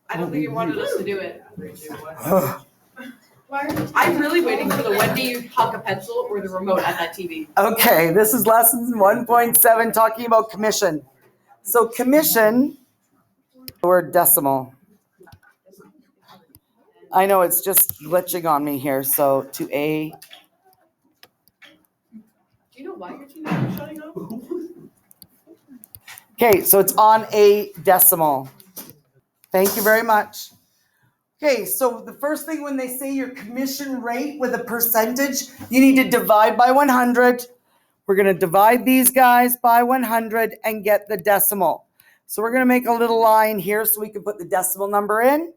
I don't think you wanted us to do it. I'm really waiting for the Wendy you huck a pencil or the remote at that TV. Okay, this is lesson 1.7 talking about commission. So commission, the word decimal. I know it's just glitching on me here. So to a. Do you know why your TV is shutting off? Okay, so it's on a decimal. Thank you very much. Okay, so the first thing when they say your commission rate with a percentage, you need to divide by 100. We're going to divide these guys by 100 and get the decimal. So we're going to make a little line here so we can put the decimal number in.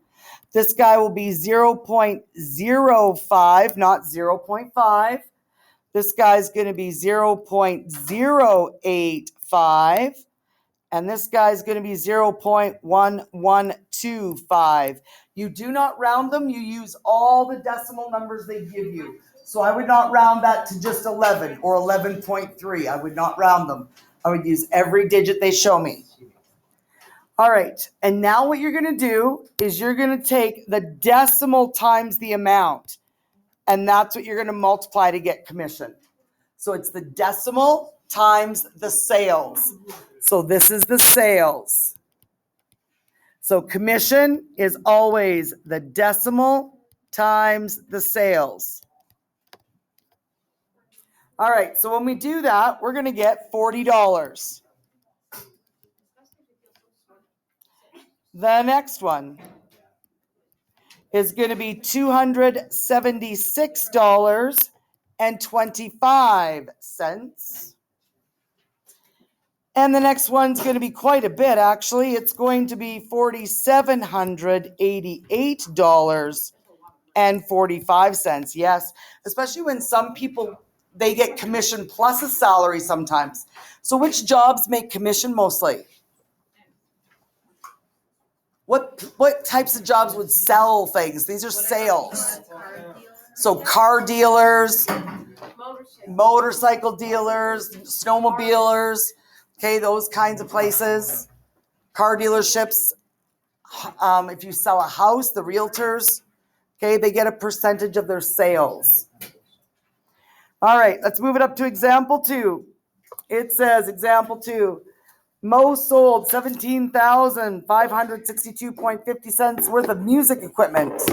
This guy will be 0.05, not 0.5. This guy's going to be 0.085. And this guy's going to be 0.1125. You do not round them. You use all the decimal numbers they give you. So I would not round that to just 11 or 11.3. I would not round them. I would use every digit they show me. All right. And now what you're going to do is you're going to take the decimal times the amount. And that's what you're going to multiply to get commission. So it's the decimal times the sales. So this is the sales. So commission is always the decimal times the sales. All right, so when we do that, we're going to get $40. The next one is going to be $276.25. And the next one's going to be quite a bit, actually. It's going to be $4,788.45. Yes, especially when some people, they get commission plus a salary sometimes. So which jobs make commission mostly? What types of jobs would sell things? These are sales. So car dealers, motorcycle dealers, snowmobilers, okay, those kinds of places. Car dealerships, if you sell a house, the realtors, okay, they get a percentage of their sales. All right, let's move it up to example 2. It says, example 2, Mo sold $17,562.50 worth of music equipment.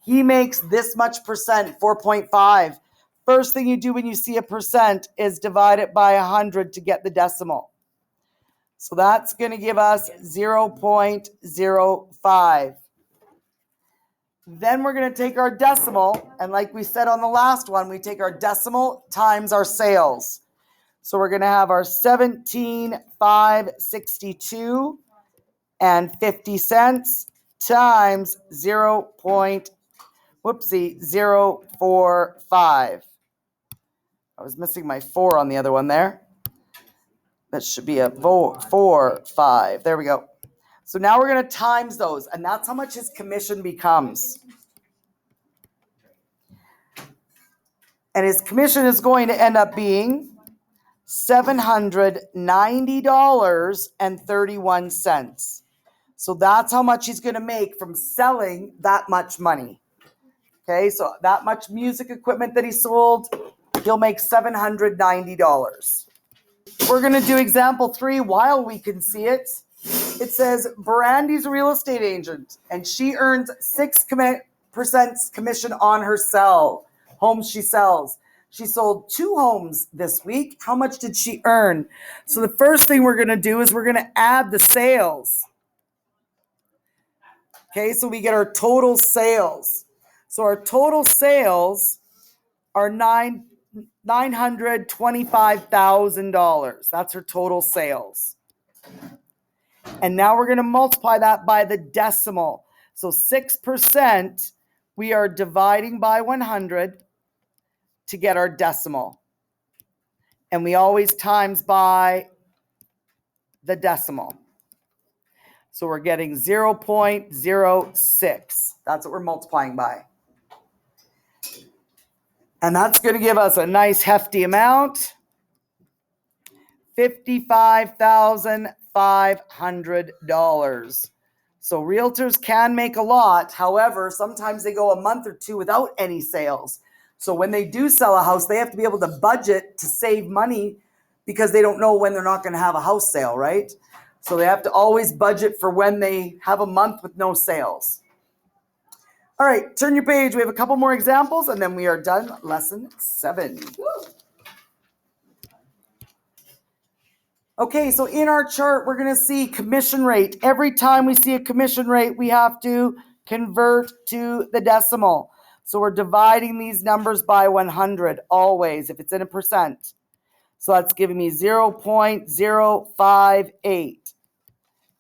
He makes this much percent, 4.5. First thing you do when you see a percent is divide it by 100 to get the decimal. So that's going to give us 0.05. Then we're going to take our decimal, and like we said on the last one, we take our decimal times our sales. So we're going to have our 17,562 and 50 cents times 0.045. I was missing my 4 on the other one there. That should be a 4, 5. There we go. So now we're going to times those, and that's how much his commission becomes. And his commission is going to end up being $790.31. So that's how much he's going to make from selling that much money. Okay, so that much music equipment that he sold, he'll make $790. We're going to do example 3 while we can see it. It says, Brandy's a real estate agent, and she earns 6% commission on her homes she sells. She sold 2 homes this week. How much did she earn? So the first thing we're going to do is we're going to add the sales. Okay, so we get our total sales. So our total sales are $925,000. That's her total sales. And now we're going to multiply that by the decimal. So 6%, we are dividing by 100 to get our decimal. And we always times by the decimal. So we're getting 0.06. That's what we're multiplying by. And that's going to give us a nice hefty amount, $55,500. So realtors can make a lot. However, sometimes they go a month or two without any sales. So when they do sell a house, they have to be able to budget to save money because they don't know when they're not going to have a house sale, right? So they have to always budget for when they have a month with no sales. All right, turn your page. We have a couple more examples and then we are done. Lesson 7. Okay, so in our chart, we're going to see commission rate. Every time we see a commission rate, we have to convert to the decimal. So we're dividing these numbers by 100 always, if it's in a percent. So that's giving me 0.058,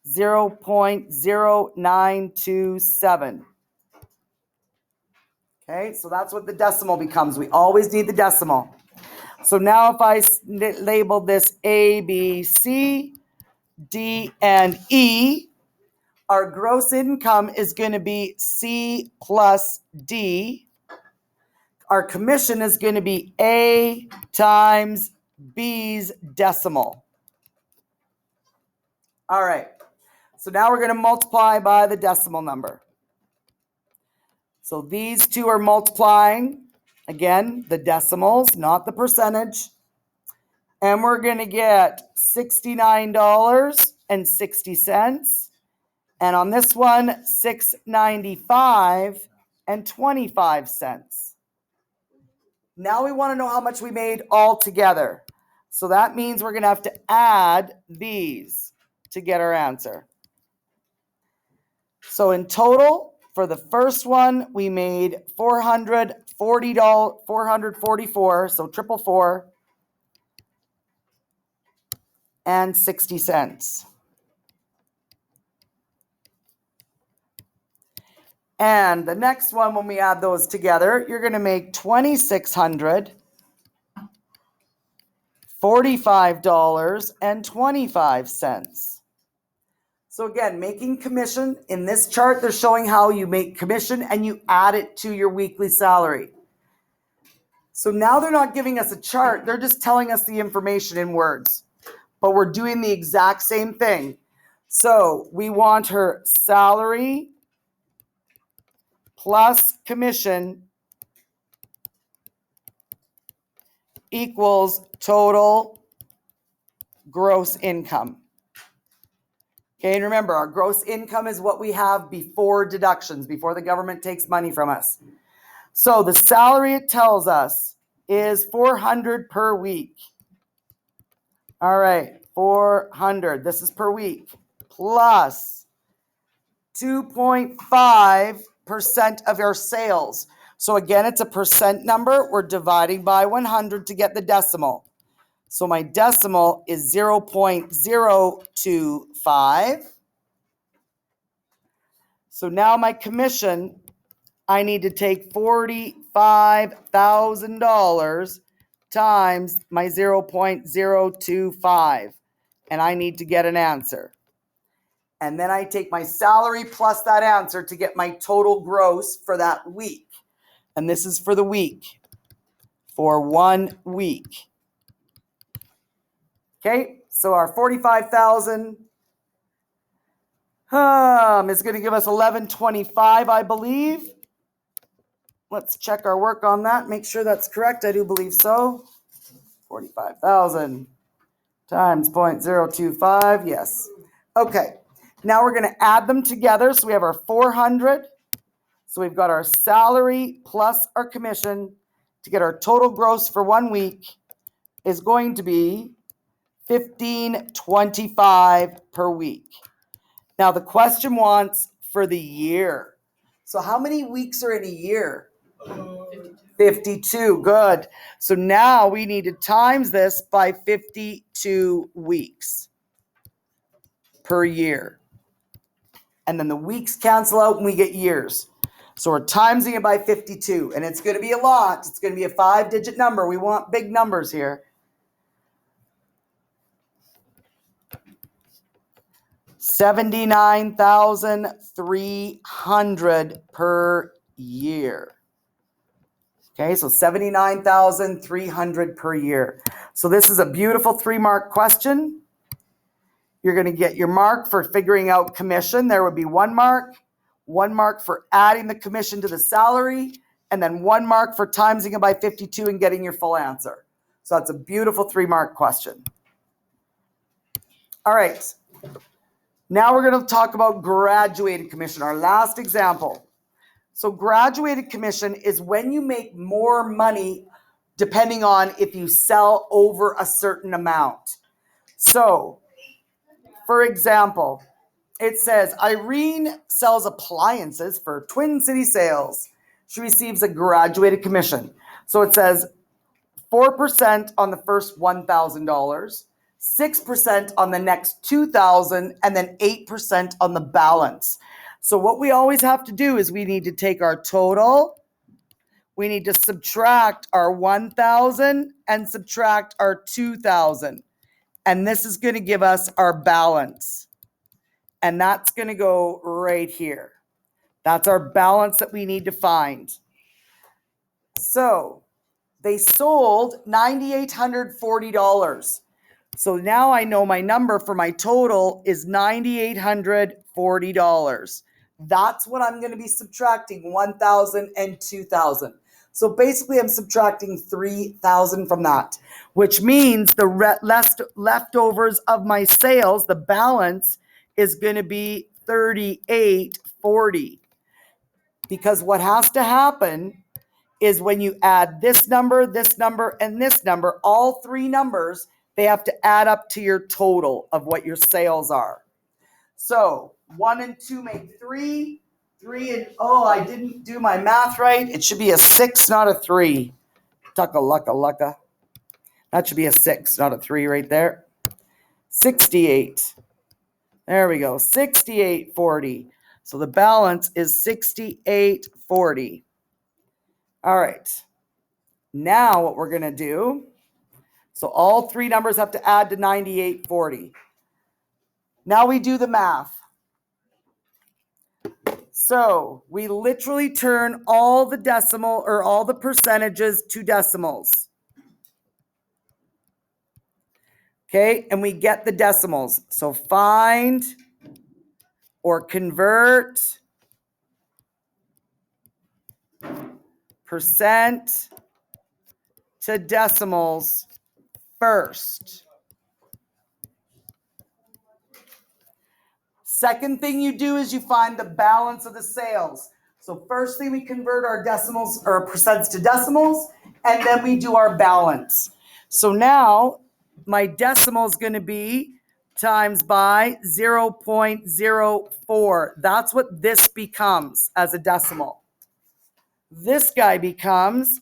0.0927. Okay, so that's what the decimal becomes. We always need the decimal. So now if I label this A, B, C, D, and E, our gross income is going to be C plus D. Our commission is going to be A times B's decimal. All right, so now we're going to multiply by the decimal number. So these two are multiplying, again, the decimals, not the percentage. And we're going to get $69.60. And on this one, $695.25. Now we want to know how much we made all together. So that means we're going to have to add these to get our answer. So in total, for the first one, we made $444, so triple four, and 60 cents. And the next one, when we add those together, you're going to make $2,645.25. So again, making commission. In this chart, they're showing how you make commission and you add it to your weekly salary. So now they're not giving us a chart. They're just telling us the information in words. But we're doing the exact same thing. So we want her salary plus commission equals total gross income. Okay, and remember, our gross income is what we have before deductions, before the government takes money from us. So the salary, it tells us, is $400 per week. All right, 400. This is per week. Plus 2.5% of our sales. So again, it's a percent number. We're dividing by 100 to get the decimal. So my decimal is 0.025. So now my commission, I need to take $45,000 times my 0.025. And I need to get an answer. And then I take my salary plus that answer to get my total gross for that week. And this is for the week, for 1 week. Okay, so our 45,000 is going to give us 1125, I believe. Let's check our work on that. Make sure that's correct. I do believe so. 45,000 times 0.025. Yes. Okay. Now we're going to add them together. So we have our 400. So we've got our salary plus our commission to get our total gross for 1 week is going to be $1,525 per week. Now the question wants for the year. So how many weeks are in a year? 52. Good. So now we need to times this by 52 weeks per year. And then the weeks cancel out and we get years. So we're timesing it by 52. And it's going to be a lot. It's going to be a 5-digit number. We want big numbers here. $79,300 per year. Okay, so $79,300 per year. So this is a beautiful 3-mark question. You're going to get your mark for figuring out commission. There would be 1 mark for adding the commission to the salary, and then 1 mark for timesing it by 52 and getting your full answer. So that's a beautiful 3-mark question. All right. Now we're going to talk about graduated commission, our last example. So graduated commission is when you make more money depending on if you sell over a certain amount. So, for example, it says Irene sells appliances for Twin City Sales. She receives a graduated commission. So it says 4% on the first $1,000, 6% on the next $2,000, and then 8% on the balance. So what we always have to do is we need to take our total, we need to subtract our 1,000 and subtract our 2,000. And this is going to give us our balance. And that's going to go right here. That's our balance that we need to find. So they sold $9,840. So now I know my number for my total is $9,840. That's what I'm going to be subtracting, 1,000 and 2,000. So basically I'm subtracting 3,000 from that, which means the leftovers of my sales, the balance, is going to be $3,840. Because what has to happen is when you add this number, and this number, all 3 numbers, they have to add up to your total of what your sales are. So 1 and 2 make 3. 3 and, I didn't do my math right. It should be a 6, not a 3. Tucka-lucka-lucka. That should be a 6, not a 3 right there. 68. There we go, 68.40. So the balance is 68.40. All right. Now what we're going to do, so all 3 numbers have to add to 98.40. Now we do the math. So we literally turn all the decimal or all the percentages to decimals. Okay, and we get the decimals. So find or convert percent to decimals first. Second thing you do is you find the balance of the sales. So first thing we convert our decimals or percents to decimals, and then we do our balance. So now my decimal is going to be times by 0.04. That's what this becomes as a decimal. This guy becomes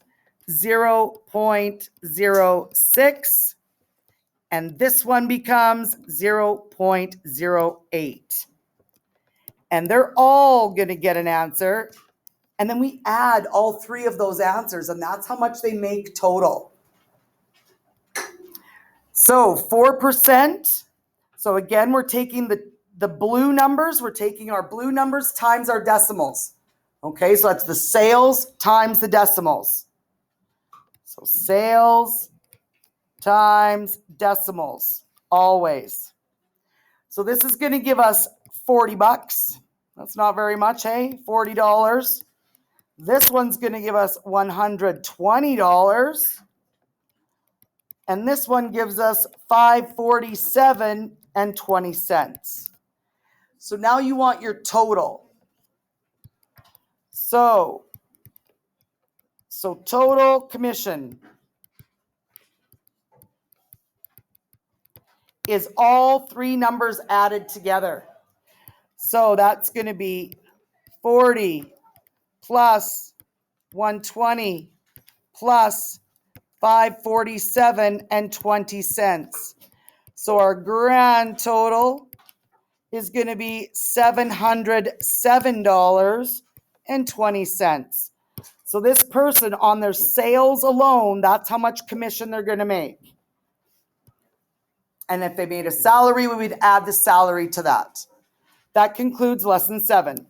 0.06. And this one becomes 0.08. And they're all going to get an answer. And then we add all 3 of those answers, and that's how much they make total. So 4%. So again, we're taking the blue numbers. We're taking our blue numbers times our decimals. Okay, so that's the sales times the decimals. So sales times decimals, always. So this is going to give us $40. That's not very much, hey? $40. This one's going to give us $120. And this one gives us $547.20. So now you want your total. So total commission is all 3 numbers added together. So that's going to be 40 plus 120 plus 547.20. So our grand total is going to be $707.20. So this person on their sales alone, that's how much commission they're going to make. And if they made a salary, we would add the salary to that. That concludes lesson 7.